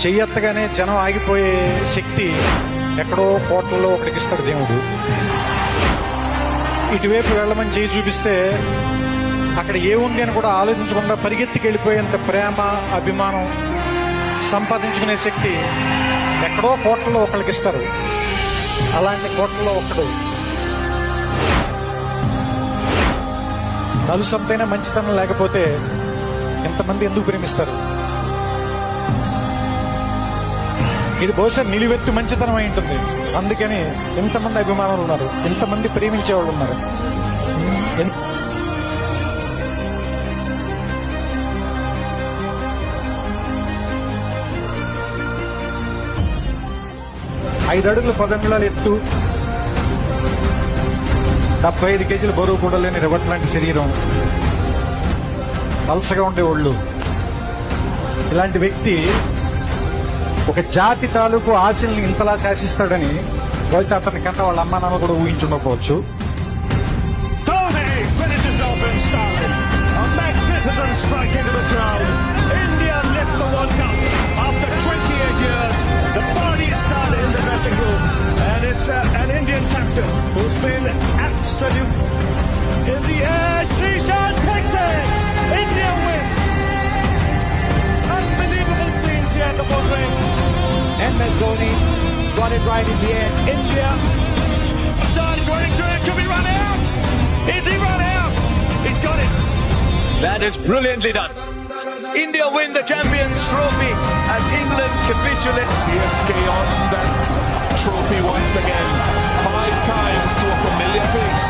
చెయ్యెత్తగానే జనం ఆగిపోయే శక్తి ఎక్కడో కోట్లలో ఒకటికి ఇస్తాడు దేవుడు. ఇటువైపు వెళ్ళమని చేయి చూపిస్తే అక్కడ ఏముంది అని కూడా ఆలోచించకుండా పరిగెత్తికి వెళ్ళిపోయేంత ప్రేమ అభిమానం సంపాదించుకునే శక్తి ఎక్కడో కోట్లలో ఒకరికి ఇస్తారు. అలాంటి కోట్లలో ఒకడు నలుసంతైనా మంచితనం లేకపోతే ఎంతమంది ఎందుకు ప్రేమిస్తారు? ఇది బహుశా నిలువెత్తు మంచితనం అయి ఉంటుంది. అందుకని ఎంతమంది అభిమానులు ఉన్నారు, ఎంతమంది ప్రేమించేవాళ్ళు ఉన్నారు. 5 అడుగులు 10 అంగుళాల ఎత్తు, 75 కేజీల బరువు కూడా లేని రివట్ లాంటి శరీరం, పల్సగా ఉండే ఒళ్ళు. ఇలాంటి వ్యక్తి ఒక జాతి తాలూకు ఆశల్ని ఇంతలా శాసిస్తాడని బహుశా అతని కన్నా వాళ్ళ అమ్మా నాన్న కూడా ఊహించుండకపోవచ్చు. And it's an Indian captain who's been absolute in the air. Srishan takes it. India win. Unbelievable scenes here at the ball ring. MS Dhoni got it right in the end. India. Sarge running through it. Could be run out. Is he run out? He's got it. That is brilliantly done. India win the Champions Trophy as England capitulates. CSK on that trophy once again. 5 times to a familiar face.